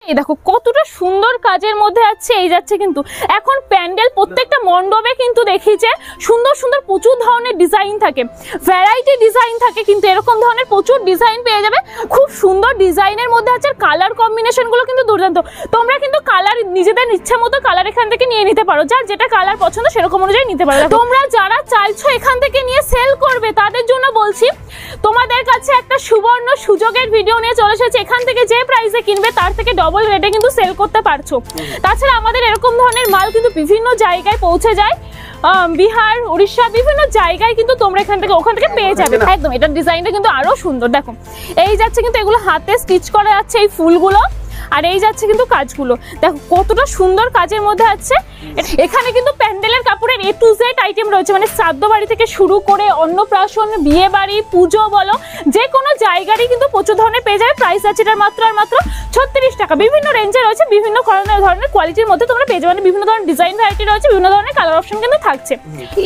এই দেখো কতটা সুন্দর কাজের মধ্যে আছে। এই যাচ্ছে কিন্তু এখন প্যান্ডেল প্রত্যেকটা মণ্ডপে কিন্তু দেখিছে সুন্দর সুন্দর প্রচুর ধরনের ডিজাইন থাকে, ভ্যারাইটি ডিজাইন থাকে, কিন্তু এরকম ধরনের প্রচুর ডিজাইন পেয়ে যাবে। খুব সুন্দর ডিজাইনের মধ্যে আছে, কালার কম্বিনেশন গুলো কিন্তু দুর্দান্ত। তোমরা কিন্তু কালার নিজেদের ইচ্ছা মতো কালার এখান থেকে নিয়ে নিতে পারো, যার যেটা কালার পছন্দ সেরকম অনুযায়ী নিতে পারো। তোমরা যারা চাইছো এখান থেকে নিয়ে সেল করবে তাদের জন্য বলছি, তোমাদের কাছে একটা সুবর্ণ সুযোগের ভিডিও নিয়ে চলে এসেছে। এখান থেকে যে প্রাইসে কিনবে তার থেকে ডবল রেটে কিন্তু সেল করতে পারছো। তাছাড়া আমাদের এরকম ধরনের মাল কিন্তু বিভিন্ন জায়গায় পৌঁছে যায়, বিহার, উড়িষ্যা, বিভিন্ন জায়গায় কিন্তু তোমরা এখান থেকে ওখান থেকে পেয়ে যাবে। একদম এটার ডিজাইনটা কিন্তু আরো সুন্দর। দেখো এই যাচ্ছে কিন্তু এগুলো হাতে স্টিচ করা যাচ্ছে এই ফুলগুলো, আর এই যাচ্ছে কিন্তু কাজগুলো। দেখো কতটা সুন্দর কাজের মধ্যে আছে। এখানে কিন্তু প্যান্ডেলের কাপড়ের A to Z আইটেম রয়েছে, মানে শ্রাদ্ধ বাড়ি থেকে শুরু করে অন্নপ্রাশন, বিয়ে বাড়ি, পুজো বলো, যে কোনো জায়গারই কিন্তু প্রচুর ধরনের পেয়ে যাবে। প্রাইস আছে এটার মাত্র 36 টাকা। বিভিন্ন রেঞ্জে রয়েছে, বিভিন্ন ধরনের কোয়ালিটির মধ্যে তোমরা পেয়ে যাবে, বিভিন্ন ধরনের ডিজাইন ভ্যারাইটি রয়েছে, বিভিন্ন ধরনের কালার অপশন কিন্তু থাকছে।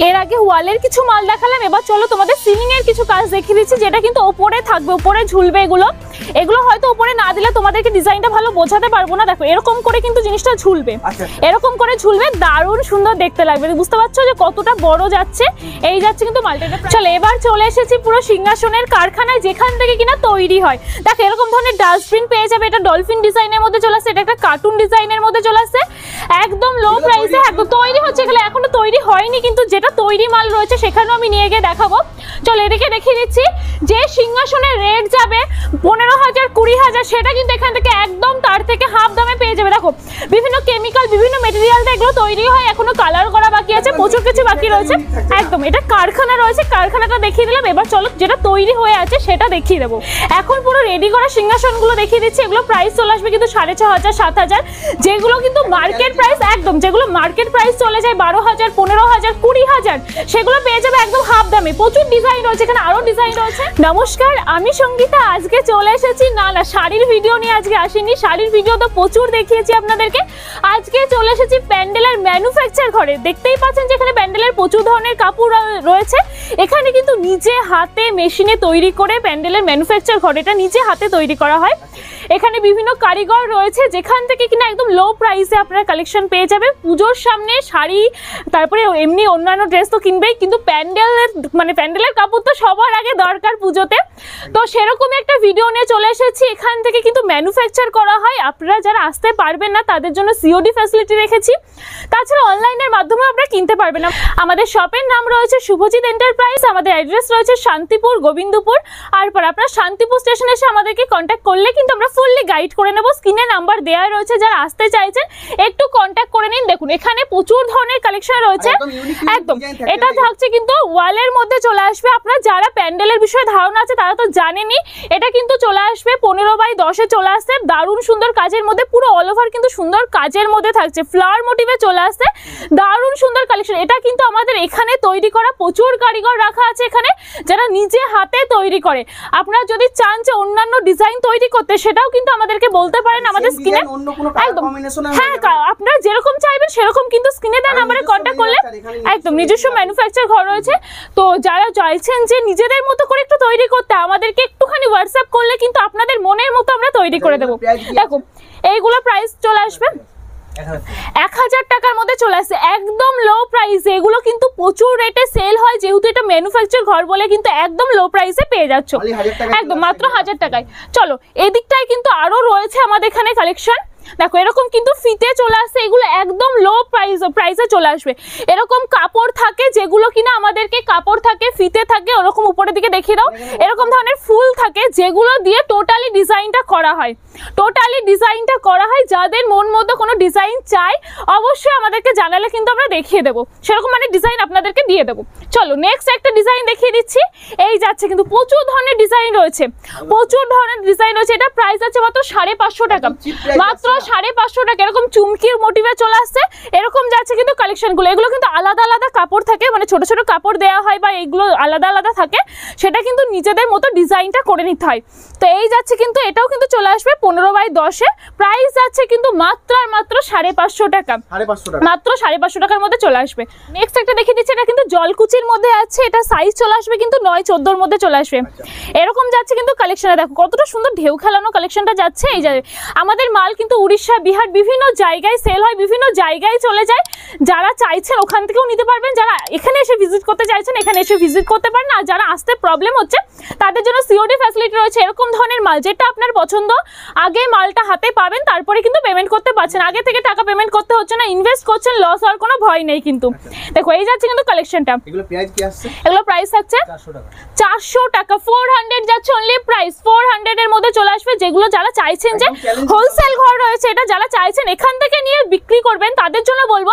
এর আগে ওয়ালের কিছু মাল দেখালাম, এবার চলো তোমাদের সিলিং এর কিছু কাজ দেখিয়ে দিচ্ছি, যেটা কিন্তু ওপরে থাকবে, ওপরে ঝুলবে। এগুলো হয়তো ওপরে না দিলে তোমাদেরকে ডিজাইনটা ভালো বোঝাতে পারবো না। দেখো এরকম করে কিন্তু জিনিসটা ঝুলবে, এরকম করে ঝুলবে, দারুণ সুন্দর দেখতে লাগবে। বুঝতে পারছো যে কতটা বড় যাচ্ছে। এই যাচ্ছে কিন্তু মাল্টিটা। চলো এবার চলে এসেছি পুরো সিংহাসনের কারখানায়, যেখান থেকে কিনা তৈরি হয়। দেখো এরকম ধরনের ডাস্টবিন পেয়ে যাবে, এটা ডলফিন ডিজাইনের মধ্যে চলে আসছে, এটা একটা কার্টুন ডিজাইনের মধ্যে চলে আসছে, একদম লো প্রাইসে একদম তৈরি হচ্ছে। এগুলো এখনো তৈরি হয়নি, কিন্তু যেটা তৈরি মাল রয়েছে সেখানেও আমি নিয়ে গিয়ে দেখাবো। চলো এটাকে দেখিয়ে দিচ্ছি। যে সিংহাসনের রেট যাবে 15,000 20,000, সেটা কিন্তু এখান থেকে একদম তার থেকে হাফ দামে পেয়ে যাবে। দেখো বিভিন্ন কেমিক্যাল, বিভিন্ন মেটেরিয়াল দিয়ে এগুলো তৈরি হয়, এখনো কালার করা বাকি আছে, প্রচুর কিছু বাকি রয়েছে। একদম এটা কারখানা রয়েছে, কারখানাটা দেখিয়ে দিলাম। এবার চলো যেটা তৈরি হয়ে আছে সেটা দেখিয়ে দেবো। এখন পুরো রেডি করা সিংহাসনগুলো দেখিয়ে দিচ্ছি। এগুলো প্রাইস চলে আসবে কিন্তু 6,500 7,000, যেগুলো কিন্তু মার্কেট প্রাইস একদম, যেগুলো মার্কেট প্রাইস চলে যায় 12,000 15,000 20,000, সেগুলো পেয়ে যাবে একদম হাফ দামে। প্রচুর ডিজাইন রয়েছে, এখানে আরো ডিজাইন রয়েছে। নমস্কার, আমি সঙ্গীতা। আজকে চলে এসেছি না শাড়ির ভিডিও নিয়ে আজকে আসিনি, শাড়ির ভিডিও তো প্রচুর দেখিয়েছি আপনাদেরকে। আজকে চলে এসেছি প্যান্ডেলের ম্যানুফ্যাকচার ঘরে। দেখতেই পাচ্ছেন যে এখানে প্যান্ডেলের প্রচুর ধরনের কাপড় রয়েছে। এখানে কিন্তু নিজে হাতে মেশিনে তৈরি করে প্যান্ডেলের ম্যানুফ্যাকচার ঘর, এটা নিজে হাতে তৈরি করা হয়। এখানে বিভিন্ন কারিগর রয়েছে, যেখান থেকে কিনা একদম লো প্রাইসে আপনারা কালেকশন পেয়ে যাবে। পুজোর সামনে শাড়ি, তারপরে এমনি অন্যান্য ড্রেস তো কিনবেই, কিন্তু প্যান্ডেলের কাপড় তো সবার আগে দরকার পুজোতে। তো সেরকমই একটা ভিডিও নিয়ে চলে এসেছি। এখান থেকে কিন্তু ম্যানুফ্যাকচার করা হয়। আপনারা যারা আসতে পারবেন না তাদের জন্য COD ফ্যাসিলিটি রেখেছি। তাছাড়া অনলাইনের মাধ্যমে আপনারা কিনতে পারবেন। আমাদের শপের নাম রয়েছে শুভজিৎ এন্টারপ্রাইজ। আমাদের অ্যাড্রেস রয়েছে শান্তিপুর, গোবিন্দপুর। আর আপনারা শান্তিপুর স্টেশনে এসে আমাদেরকে কন্ট্যাক্ট করলে কিন্তু আমরা ফুললি গাইড করে নেবো। স্ক্রিনে নাম্বার দেওয়া রয়েছে, যারা আসতে চাইছেন একটু কন্ট্যাক্ট করে নিন। দেখুন এখানে প্রচুর ধরনের কালেকশন রয়েছে। একদম এটা থাকছে কিন্তু ওয়ালের মধ্যে চলে আসবে। আপনারা যারা প্যান্ডেলের বিষয়ে ধারণা আছে তারা তো জানেনই, এটা কিন্তু চলে আসবে 15x10 চলে আসছে, দারুণ সুন্দর কাজের মধ্যে, পুরো অল ওভার কিন্তু সুন্দর কাজের মধ্যে থাকছে, ফ্লাওয়ার মোটিভে চলে আসছে, দারুণ সুন্দর কালেকশন। এটা কিন্তু আমাদের এখানে তৈরি করা, প্রচুর কারিগর রাখা আছে এখানে যারা নিজে হাতে তৈরি করে। আপনারা যদি চান যে অন্যান্য ডিজাইন তৈরি করতে, সেটাও কিন্তু আমাদেরকে বলতে পারেন আমাদের স্ক্রিনে। একদম হ্যাঁ, আপনারা যেরকম চাইবেন সেরকম কিন্তু স্ক্রিনে দেন নাম্বারে কন্ট্যাক্ট করলে একদম নিজস্ব ম্যানুফ্যাকচার ঘর রয়েছে। তো যারা চাইছেন যে নিজেদের মতো করে একটু তৈরি করতে, আমাদেরকে একটুখানি হোয়াটসঅ্যাপ করলে কিন্তু আপনাদের মনের মতো আমরা তৈরি করে দেবো। দেখো এইগুলো প্রাইস চলে আসবে 1,000 টাকার মধ্যে চলে আসছে, একদম লো প্রাইসে। এগুলো কিন্তু প্রচুর রেটে সেল হয়, যেহেতু এটা ম্যানুফ্যাকচার ঘর বলে কিন্তু একদম লো প্রাইসে পেয়ে যাচ্ছ, একদম মাত্র 1,000 টাকায়। চলো এদিকটায় কিন্তু আরো রয়েছে আমাদের এখানে কালেকশন। দেখো এরকম কিন্তু ফিতে চলে আসছে, এগুলো একদম লো প্রাইসে চলে আসবে। এরকম কাপড় থাকে, যেগুলো কিনা আমাদেরকে কাপড় থাকে, ফিতে থাকে, ওরকম উপরের দিকে দেখিয়ে দাও। এরকম ধরনের ফুল থাকে, যেগুলো দিয়ে টোটালি ডিজাইনটা করা হয়, যাদের মন মতো কোনো ডিজাইন চাই অবশ্যই আমাদেরকে জানালে কিন্তু আমরা দেখিয়ে দেবো, সেরকম ডিজাইন আপনাদেরকে দিয়ে দেবো। চলো নেক্সট একটা ডিজাইন দেখিয়ে দিচ্ছি। এই যাচ্ছে কিন্তু প্রচুর ধরনের ডিজাইন রয়েছে, এটা প্রাইস আছে মাত্র 550 টাকা, মাত্র 550 টাকা এরকম চুমকির মোটিভে চলে আসছে। এরকম যাচ্ছে কিন্তু কালেকশনগুলো, এগুলো কিন্তু আলাদা আলাদা কাপড় থাকে, মানে ছোট ছোট কাপড় দেওয়া হয় বা এগুলো আলাদা আলাদা থাকে, সেটা কিন্তু নিজেদের মতো ডিজাইনটা করে নিতে হয়। তো এই যাচ্ছে কিন্তু এটাও কিন্তু চলে আসবে 15x10-এ, প্রাইস যাচ্ছে কিন্তু মাত্র আর মাত্র 550 টাকা, মাত্র 550 টাকার মধ্যে চলে আসবে। নেক্সট একটা দেখিয়ে দিচ্ছি, এটা কিন্তু জলকুচির মধ্যে আছে, এটা সাইজ চলে আসবে কিন্তু 9-14-র মধ্যে চলে আসবে। এরকম যাচ্ছে কিন্তু কালেকশনে, দেখো কতটা সুন্দর ঢেউ খেলানো কালেকশনটা যাচ্ছে। এই যে আমাদের মাল কিন্তু উড়িষ্যা, বিহার বিভিন্ন জায়গায় সেল হয়, বিভিন্ন জায়গায় চলে যায়। যারা চাইছেন ওখান থেকেও নিতে পারবেন, যারা এখানে এসে ভিজিট করতে চাইছেন এখানে এসে ভিজিট করতে পারেন, আর যারা আসতে প্রবলেম হচ্ছে তাদের জন্য সিওডি ফ্যাসিলিটি রয়েছে। এরকম ধরনের মাল যেটা আপনার পছন্দ, আগে মালটা হাতে পাবেন, তারপরে কিন্তু পেমেন্ট করতে পারছেন, আগে থেকে টাকা পেমেন্ট করতে হচ্ছে না, ইনভেস্ট করছেন, লস হওয়ার কোনো ভয় নেই কিন্তু। দেখো এই যাচ্ছে কিন্তু কালেকশনটা, এগুলো প্রাইস থাকছে 400 টাকা, 400 যাচ্ছে অনলি প্রাইস, 400 এর মধ্যে চলে আসবে। যেগুলো যারা চাইছেন যে হোলসেল ঘর রয়েছে, এটা যারা চাইছেন এখান থেকে নিয়ে বিক্রি করবেন, তাদের জন্য বলবো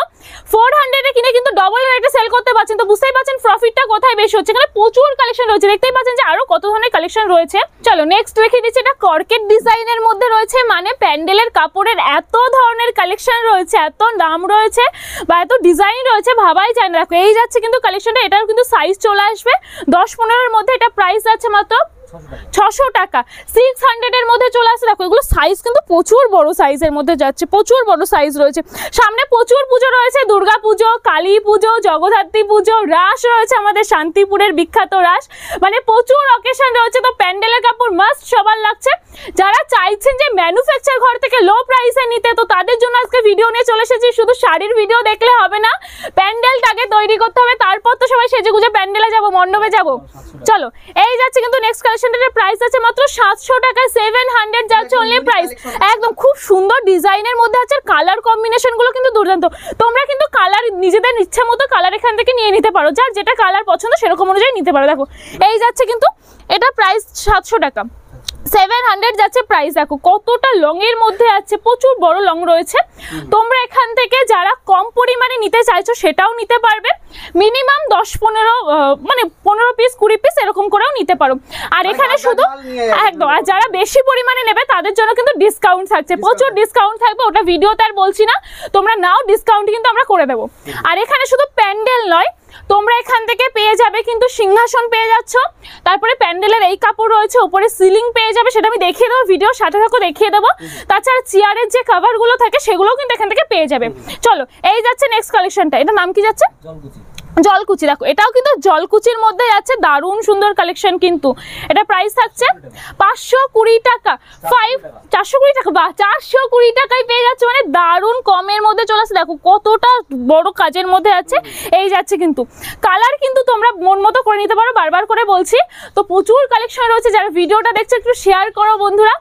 400 এ কিনে কিন্তু ডবল রেটে সেল করতে পারছেন। তো বুঝতেই পারছেন প্রফিটটা কোথায় বেশি হচ্ছে, এখানে প্রচুর কালেকশন রয়েছে, দেখতেই পাচ্ছেন যে আরো কত ধরনের কালেকশন রয়েছে। চলো নেক্সট দেখিয়ে দিচ্ছি, এটা কর্কেট ডিজাইনের মধ্যে রয়েছে, মানে প্যান্ডেলের কাপড়ের এত ধরনের কালেকশন রয়েছে, এত নাম রয়েছে বা এত ডিজাইন রয়েছে, ভাবাই যায় না। দেখো এই যাচ্ছে কিন্তু কালেকশনটা, এটার কিন্তু সাইজ চলে আসবে 10-15-এর মধ্যে, এটা প্রাইস আছে মাত্র 600 টাকা, 600 এর মধ্যে চলে আসছে। দেখো এগুলো সাইজ কিন্তু প্রচুর বড় সাইজের মধ্যে যাচ্ছে, প্রচুর বড় সাইজ রয়েছে। সামনে প্রচুর পুজো রয়েছে, দুর্গা পুজো, কালী পুজো, জগদ্ধাত্রী পুজো, রাস রয়েছে আমাদের শান্তিপুরের বিখ্যাত রাস, মানে প্রচুর অকেশন রয়েছে। তো প্যান্ডেলের কাপড় মাস্ট সবার লাগছে। যারা চাইছেন যে ম্যানুফ্যাকচার ঘর থেকে লো প্রাইসে নিতে, তো তাদের জন্য আজকে ভিডিও নিয়ে চলে এসেছি। শুধু শাড়ির ভিডিও দেখলে হবে না, প্যান্ডেলটাকে তৈরি করতে হবে, তারপর তো সবাই সেজে গুজে প্যান্ডেলে যাবো, মণ্ডপে যাবো। চলো এই যাচ্ছে কিন্তু নেক্সট কালেকশনের প্রাইস আছে মাত্র 700 টাকা, 700 যাচ্ছে অনলি প্রাইস। একদম খুব সুন্দর ডিজাইনের মধ্যে আছে, কালার কম্বিনেশন গুলো কিন্তু দুর্দান্ত। তোমরা কিন্তু কালার নিজেদের ইচ্ছা মতো কালার এখান থেকে নিয়ে নিতে পারো, যার যেটা কালার পছন্দ সেরকম অনুযায়ী নিতে পারো। দেখো এই যাচ্ছে কিন্তু এটা প্রাইস 700 টাকা, 700 যাচ্ছে প্রাইস। দেখো কতটা লং এর মধ্যে আছে, প্রচুর বড় লং রয়েছে। তোমরা এখান থেকে যারা কম পরিমাণে নিতে চাইছো সেটাও নিতে পারবে, মিনিমাম 10-15 মানে 15 পিস 20 পিস এরকম করেও নিতে পারো। আর এখানে শুধু একদম, আর যারা বেশি পরিমাণে নেবে তাদের জন্য কিন্তু ডিসকাউন্ট থাকছে, প্রচুর ডিসকাউন্ট থাকবে, ওটা ভিডিওতে আর বলছি না, তোমরা নাও, ডিসকাউন্ট কিন্তু আমরা করে দেবো। আর এখানে শুধু প্যান্ডেল নয়, তোমরা এখান থেকে পেয়ে যাবে কিন্তু সিংহাসন পেয়ে যাচ্ছ, তারপরে প্যান্ডেলের এই কাপড় রয়েছে, উপরে সিলিং পেয়ে যাবে, সেটা আমি দেখিয়ে দেবো, ভিডিওর সাথে থাকো দেখিয়ে দেবো। তাছাড়া চেয়ারের যে কভার গুলো থাকে সেগুলোও কিন্তু এখান থেকে পেয়ে যাবে। চলো এই যাচ্ছে নেক্সট কালেকশনটা, এটা নাম কি যাচ্ছে জলকুচি। দেখো এটাও কিন্তু জলকুচির মধ্যে যাচ্ছে, দারুণ সুন্দর কালেকশন কিন্তু। এটা প্রাইস থাকছে 520 টাকা, 420 টাকা, বা 420 টাকায় পেয়ে যাচ্ছে, মানে দারুণ কমের মধ্যে চলে আসছে। দেখো কতটা বড় কাজের মধ্যে আছে। এই যাচ্ছে কিন্তু কালার কিন্তু তোমরা মন মতো করে নিতে পারো, বারবার করে বলছি। তো প্রচুর কালেকশন রয়েছে, যারা ভিডিওটা দেখছো একটু শেয়ার করো বন্ধুরা।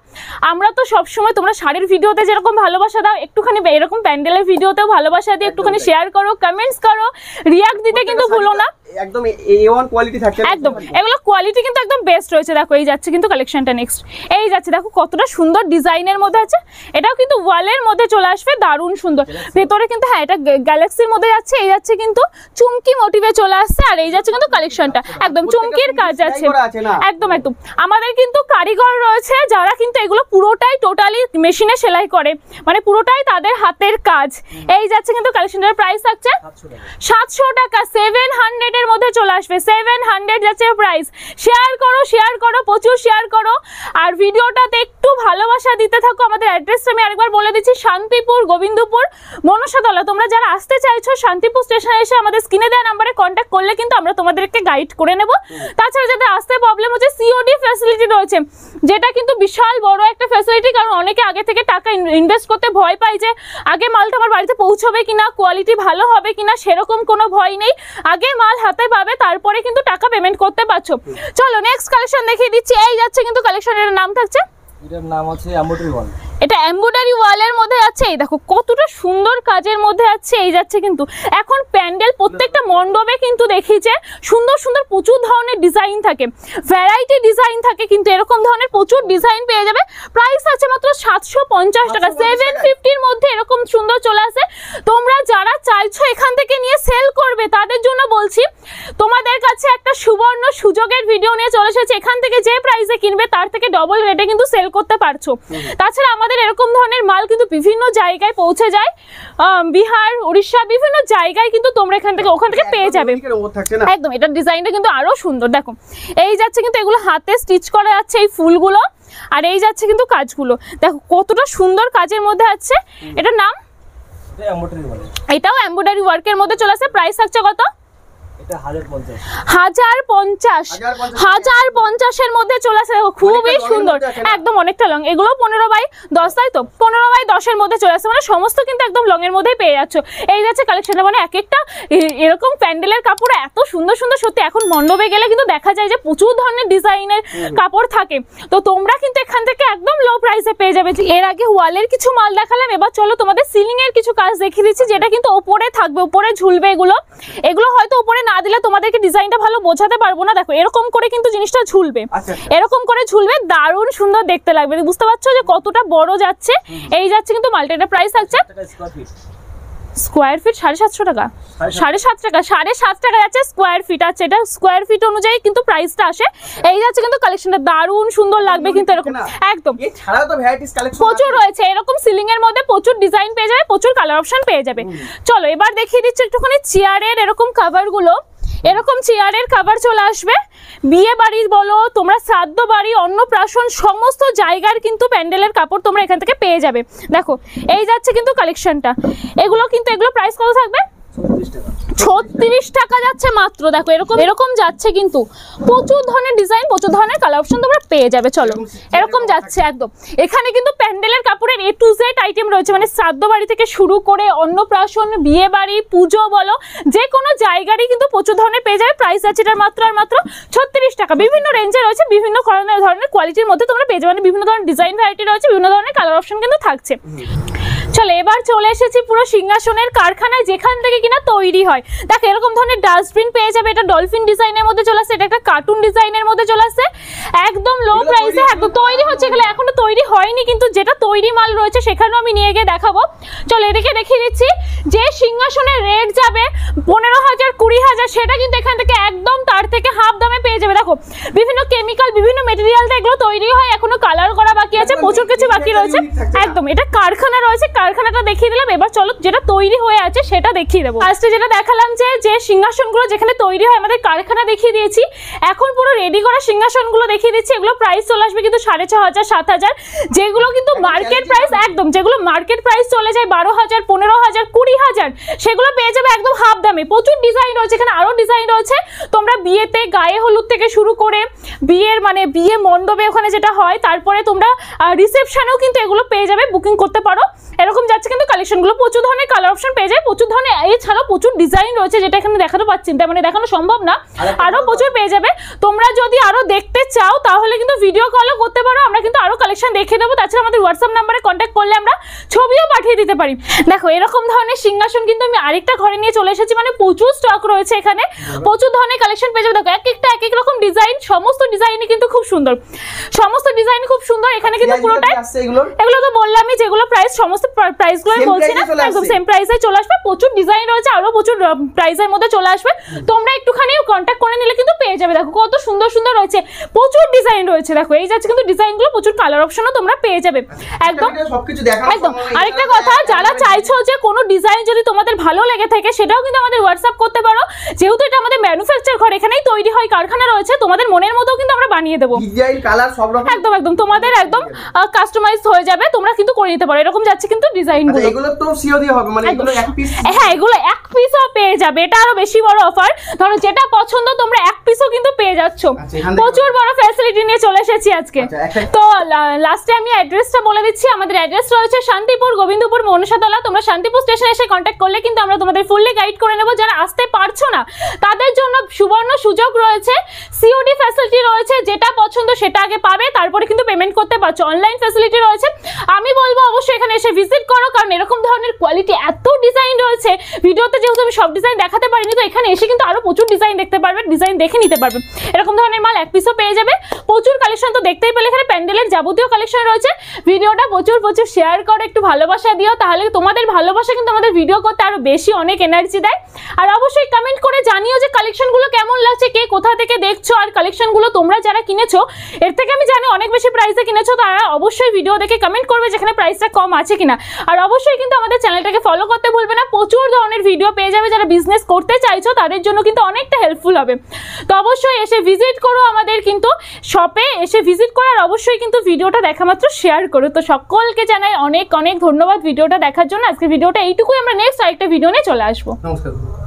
আমরা তো সবসময়, তোমরা শাড়ির ভিডিওতে যেরকম ভালোবাসা দাও, একটুখানি এরকম প্যান্ডেলের ভিডিওতেও ভালোবাসা দিয়ে একটুখানি শেয়ার করো, কমেন্টস করো, রিয়াক্ট দিতে কিন্তু ভুলো না। একদম A1 কোয়ালিটি থাকছে, একদম এগুলো কোয়ালিটি কিন্তু একদম বেস্ট রয়েছে। দেখো এই যাচ্ছে কিন্তু কালেকশনটা নেক্সট, এই যাচ্ছে দেখো কতটা সুন্দর ডিজাইনের মধ্যে আছে। এটাও কিন্তু ওয়ালের মধ্যে চলে আসবে, দারুণ সুন্দর। ভেতরে কিন্তু হ্যাঁ এটা গ্যালাক্সির মধ্যে যাচ্ছে। এই যাচ্ছে কিন্তু চুমকি মোটিভে চলে আসছে, আর এই যাচ্ছে কিন্তু কালেকশনটা একদম চুমকির কাজ আছে, একদম একদম। আমাদের কিন্তু কারিগর রয়েছে যারা কিন্তু এগুলো পুরোটাই টোটালি মেশিনে সেলাই করে, মানে পুরোটাই তাদের হাতের কাজ। এই যাচ্ছে কিন্তু কালেকশনের প্রাইস থাকছে 700 টাকা, 700 এর মধ্যে চলে আসবে, 700 যাচ্ছে প্রাইস। শেয়ার করো, প্রচুর শেয়ার করো, আর ভিডিওটাতে একটু ভালোবাসা দিতে থাকো। আমাদের অ্যাড্রেসটা আমি আরেকবার বলে দিচ্ছি, শান্তিপুর, গোবিন্দপুর, মনসাতলা। তোমরা যারা আসতে চাইছো শান্তিপুর স্টেশনে এসে আমাদের স্ক্রিনে দেওয়া নাম্বারে কন্ট্যাক্ট করলে কিন্তু আমরা তোমাদেরকে গাইড করে নেব। তাছাড়া যাদের আসতে প্রবলেম হচ্ছে, সিওডি ফ্যাসিলিটি রয়েছে, যেটা কিন্তু বিশাল বড় একটা ফ্যাসিলিটি। কারণ অনেকে আগে থেকে টাকা ইনভেস্ট করতে ভয় পায় যে আগে মালটা আমার বাড়িতে পৌঁছবে কিনা, কোয়ালিটি ভালো হবে কিনা, সেরকম কোনো ভয় নেই। আগে মাল হাতে পাবে, তারপরে কিন্তু টাকা পেমেন্ট করতে পারছো। চলো নেক্সট কালেকশন দেখিয়ে দিচ্ছি। এই যাচ্ছে কিন্তু কালেকশনের নাম থাকছে, এটার নাম আছে এমব্রয়ডারি ওয়াল। এটা এমব্রয়ডারি ওয়ালের মধ্যে আছে। এই দেখো কতটা সুন্দর কাজের মধ্যে আছে। এই যাচ্ছে কিন্তু এখন প্যান্ডেল প্রত্যেকটা মণ্ডপে কিন্তু দেখিছে সুন্দর সুন্দর প্রচুর ধরনের ডিজাইন থাকে, ভ্যারাইটি ডিজাইন থাকে, কিন্তু এরকম ধরনের প্রচুর ডিজাইন পেয়ে যাবে। প্রাইস আছে মাত্র 750 টাকা, 750-র মধ্যে এরকম সুন্দর চলে আসে। তোমরা যারা চাইছো এখান থেকে নিয়ে সেল করবে তাদের জন্য বলছি, তোমাদের কাছে একটা সুবর্ণ সুযোগের ভিডিও নিয়ে চলে এসেছে। এখান থেকে যে প্রাইসে কিনবে তার থেকে ডবল রেটে কিন্তু সেল করতে পারছো। তাছাড়া আমাদের এরকম ধরনের মাল কিন্তু বিভিন্ন জায়গায় পৌঁছে যায়, বিহার, উড়িষ্যা, বিভিন্ন জায়গায় কিন্তু তোমরা ওখান থেকে পেয়ে যাবে। একদম এটার ডিজাইনটা কিন্তু আরো সুন্দর। দেখো এই যাচ্ছে কিন্তু এগুলো হাতে স্টিচ করা যাচ্ছে এই ফুলগুলো, আর এই যাচ্ছে কিন্তু কাজগুলো। দেখো কতটা সুন্দর কাজের মধ্যে আছে। এটার নাম এটাও এমব্রয়ডারি ওয়ার্কের মধ্যে চলে আসে। প্রাইস থাকছে কত? এটা 1050 1050 এর মধ্যে চলে আসে। দেখো খুবই সুন্দর, একদম অনেকটা লং। এগুলো 15x10, তাই তো 15x10 এর মধ্যে চলে আসে, মানে সমস্ত কিন্তু একদম লং এর মধ্যেই পেয়ে যাচ্ছ। এই যাচ্ছে কালেকশনটা, মানে এক একটা এরকম প্যান্ডেলের কাপড় এত সুন্দর সুন্দর। সত্যি এখন মণ্ডপে গেলে কিন্তু দেখা যায় যে প্রচুর ধরনের ডিজাইনের কাপড় থাকে, তো তোমরা কিন্তু এখান থেকে একদম লো প্রাইসে পেয়ে যাবে। এর আগে ওয়ালের কিছু মাল দেখালাম, এবার চলো তোমাদের সিলিং এর কিছু কাজ দেখিয়ে দিচ্ছি, যেটা কিন্তু ওপরে থাকবে, ওপরে ঝুলবে। এগুলো হয়তো উপরে না দিলে তোমাদেরকে ডিজাইনটা ভালো বোঝাতে পারবো না। দেখো এরকম করে কিন্তু জিনিসটা ঝুলবে, এরকম করে ঝুলবে, দারুণ সুন্দর দেখতে লাগবে। বুঝতে পারছো যে কতটা বড় যাচ্ছে। এই যাচ্ছে কিন্তু মাল্টিটা। প্রাইস থাকছে স্কোয়ার ফিট 750 টাকা, 7.5 টাকা, 7.5 টাকা যাচ্ছে স্কোয়ার ফিট। আছে এটা স্কোয়ার ফিট অনুযায়ী কিন্তু প্রাইসটা আসে। এই যাচ্ছে কিন্তু কালেকশনটা দারুণ সুন্দর লাগবে কিন্তু এরকম একদম। এছাড়াও তো ভ্যারাইটিস কালেকশন প্রচুর রয়েছে, এরকম সিলিং এর মধ্যে প্রচুর ডিজাইন পেয়ে যাবে, প্রচুর কালার অপশন পেয়ে যাবে। চলো এবার দেখিয়ে দিচ্ছি একটুখানি চেয়ারের এরকম কভার গুলো। এরকম চেয়ারের কভার চলে আসবে বিয়ে বাড়ি বলো, তোমরা শ্রাদ্ধ বাড়ি, অন্নপ্রাশন, সমস্ত জায়গার কিন্তু প্যান্ডেলের কাপড় তোমরা এখান থেকে পেয়ে যাবে। দেখো এই যাচ্ছে কিন্তু কালেকশনটা। এগুলো প্রাইস কত থাকবে? 36 টাকা যাচ্ছে মাত্র। দেখো এরকম যাচ্ছে কিন্তু প্রচুর ধরনের ডিজাইন, প্রচুর ধরনের কালার অপশন তোমরা পেয়ে যাবে। চলো এরকম যাচ্ছে একদম। এখানে কিন্তু প্যান্ডেলের কাপড়ের A to Z আইটেম রয়েছে, মানে শ্রাদ্ধ বাড়ি থেকে শুরু করে অন্নপ্রাশন, বিয়ে বাড়ি, পুজো বলো, যে কোনো জায়গারই কিন্তু প্রচুর ধরনের পেয়ে যাবে। প্রাইস আছে এটার মাত্র 36 টাকা। বিভিন্ন রেঞ্জে রয়েছে, বিভিন্ন ধরনের কোয়ালিটির মধ্যে তোমরা পেয়ে যাবে, মানে বিভিন্ন ধরনের ডিজাইন ভ্যারাইটি রয়েছে, বিভিন্ন ধরনের কালার অপশন কিন্তু থাকছে। চলো এবার চলে এসেছি পুরো সিংহাসনের কারখানায়, যেখান থেকে কিনা তৈরি হয়। দেখো এরকম ধরনের ডাস্টবিন পেয়ে যাবে। এটা ডলফিন ডিজাইনের মধ্যে চলে আসছে, এটা একটা কার্টুন ডিজাইনের মধ্যে চলে আসছে, একদম লো প্রাইসে একদম তৈরি হচ্ছে। এগুলো এখনো তৈরি হয়নি, কিন্তু যেটা তৈরি মাল রয়েছে সেখানেও আমি নিয়ে গিয়ে দেখাবো। চলো এদিকে দেখিয়ে দিচ্ছি। যে সিংহাসনের রেট যাবে 15,000 20,000, সেটা কিন্তু এখান থেকে একদম তার থেকে হাফ দামে পেয়ে যাবে। দেখো বিভিন্ন কেমিক্যাল, বিভিন্ন মেটেরিয়াল দিয়ে এগুলো তৈরি হয়, এখনো কালার করা বাকি আছে, প্রচুর কিছু বাকি রয়েছে। একদম এটা কারখানা রয়েছে, কারখানাটা দেখিয়ে দিলাম। এবার চলো যেটা তৈরি হয়ে আছে সেটা দেখিয়ে দেবো। ফার্স্টে যেটা দেখালাম যে সিংহাসনগুলো যেখানে তৈরি হয় আমাদের কারখানা দেখিয়ে দিয়েছি। এখন পুরো রেডি করা সিংহাসনগুলো দেখিয়ে দিচ্ছি। এগুলো প্রাইস চলে আসবে কিন্তু 6,500 7,000, যেগুলো কিন্তু মার্কেট প্রাইস একদম, যেগুলো মার্কেট প্রাইস চলে যায় 12,000 15,000 20,000, সেগুলো পেয়ে যাবে একদম হাফ দামে। প্রচুর ডিজাইন রয়েছে, এখানে আরো ডিজাইন রয়েছে। তোমরা বিয়েতে, গায়ে হলুদ থেকে শুরু করে বিয়ে মণ্ডপে ওখানে যেটা হয়, তারপরে তোমরা রিসেপশনেও কিন্তু এগুলো পেয়ে যাবে, বুকিং করতে পারো। এরকম যাচ্ছে কিন্তু কালেকশনগুলো, প্রচুর ধরনের কালার অপশন পেয়ে যায়, প্রচুর ধরনের। এছাড়াও প্রচুর ডিজাইন রয়েছে, যেটা এখানে দেখাতে পাচ্ছি না, মানে দেখানো সম্ভব না, আরো প্রচুর পেয়ে যাবে। তোমরা যদি আরো দেখতে চাও তাহলে কিন্তু ভিডিও কলও করতে পারো, আমরা কিন্তু আরো কালেকশন দেখিয়ে দেবো। তাছাড়া আমাদের হোয়াটসঅ্যাপ নাম্বারে কন্ট্যাক্ট করলে আমরা ছবিও পাঠিয়ে দিতে পারি। দেখো এরকম ধরনের সিংহাসন কিন্তু আমি আরেকটা ঘরে নিয়ে চলে এসেছি, মানে প্রচুর স্টক রয়েছে এখানে, প্রচুর ধরনের কালেকশন পেয়ে যাবে। দেখো এক এক রকম ডিজাইন, সমস্ত ডিজাইনই কিন্তু খুব সুন্দর, সমস্ত ডিজাইন খুব সুন্দর। এখানে কিন্তু পুরোটাই এগুলো তো বললামই, যেগুলো প্রাইস সমস্ত প্রাইসগুলো বলছি না, একদম সেম প্রাইসে চলে আসবে। প্রচুর ডিজাইন রয়েছে, আরো প্রচুর প্রাইসের মধ্যে চলে আসবে। তোমরা একটুখানি কন্ট্যাক্ট করে নিলে কিন্তু পেয়ে যাবে। দেখো কত সুন্দর সুন্দর রয়েছে, প্রচুর ডিজাইন রয়েছে। দেখো এই যাচ্ছে কিন্তু ডিজাইনগুলো, প্রচুর কালার অপশনও তোমরা পেয়ে যাবে একদম একদম। আরেকটা কথা, যারা চাইছো যে কোনো ডিজাইন যদি তোমাদের ভালো লেগে থাকে, সেটাও কিন্তু আমাদের হোয়াটসঅ্যাপ করতে পারো। যেহেতু এটা আমাদের ম্যানুফ্যাকচার ঘর, এখানেই তৈরি হয়, কারখানা রয়েছে, তোমাদের মনের মতো কিন্তু আমরা বানিয়ে দেবো, ডিজাইন কালার সব রকম একদম তোমাদের একদম কাস্টমাইজড হয়ে যাবে, তোমরা কিন্তু করে নিতে পারো। এরকম যাচ্ছে কিন্তু ডিজাইনগুলো। এগুলো তো সিওডি হবে, মানে এগুলো এক পিস, হ্যাঁ এগুলো এক পিসও পেয়ে যাবে। এটা আরো বেশি বড় অফার, ধরো যেটা পছন্দ তোমরা এক পিসও কিন্তু পেয়ে যাচ্ছ। প্রচুর বড় ফ্যাসিলিটি নিয়ে চলে এসেছি আজকে। তো লাস্টে আমি অ্যাড্রেসটা বলে দিচ্ছি। আমাদের অ্যাড্রেস রয়েছে শান্তিপুর, গোবিন্দপুর, মনসাতলা। তোমরা শান্তিপুর স্টেশনে এসে কন্ট্যাক্ট করলে কিন্তু আমরা তোমাদের ফুললি গাইড করে নেবো। যারা আসতে পারছো না তাদের জন্য সুবর্ণ সুযোগ রয়েছে, সিওডি ফ্যাসিলিটি রয়েছে, যেটা পছন্দ সেটা আগে পাবে, তারপরে কিন্তু পেমেন্ট করতে পারছো। অনলাইন ফ্যাসিলিটি রয়েছে। আমি বলবো অবশ্যই এখানে এসে ভিজিট করো, কারণ এরকম ধরনের কোয়ালিটি এত ডিজাইন রয়েছে। ভিডিওতে যেহেতু আমি সব ডিজাইন দেখাতে পারিনি, তো এখানে এসে কিন্তু আরো প্রচুর ডিজাইন দেখতে পারবে, ডিজাইন দেখে নিতে পারবে। এরকম ধরনের মাল এক পিসও পেয়ে যাবে। প্রচুর কালেকশন তো দেখতেই পেলে, এখানে প্যান্ডেলের যাবতীয় কালেকশন রয়েছে। ভিডিওটা প্রচুর প্রচুর শেয়ার করো, একটু ভালোবাসা দিও, তাহলে তোমাদের ভালোবাসা কিন্তু আমাদের ভিডিও করতে আরো বেশি অনেক এনার্জি দেয়। আর অবশ্যই কমেন্ট করে জানিও যে কালেকশনগুলো কেমন লাগছে, কে কোথা থেকে দেখছো, আর কালেকশনগুলো তোমরা যারা কিনেছো, এর থেকে আমি জানি অনেক বেশি প্রাইসে কিনেছো, তারা অবশ্যই ভিডিও দেখে কমেন্ট করবে যেখানে প্রাইসটা কম আছে কিনা। আর অবশ্যই কিন্তু আমাদের চ্যানেলটাকে ফলো করতে ভুলবে না, প্রচুর ধরনের ভিডিও পেয়ে যাবে। যারা বিজনেস করতে চাইছো তাদের জন্য কিন্তু অনেকটা হেল্পফুল হবে। তো অবশ্যই এসে ভিজিট করো আমাদের কিন্তু শপে, এসে ভিজিট করো। আর অবশ্যই কিন্তু ভিডিওটা দেখা মাত্র শেয়ার করো। তো সকলকে জানাই অনেক অনেক ধন্যবাদ ভিডিওটা দেখার জন্য। আজকে ভিডিওটা এইটুকুই, আমরা নেক্সট আরেকটা ভিডিও নিয়ে চলে আসবো। নমস্কার।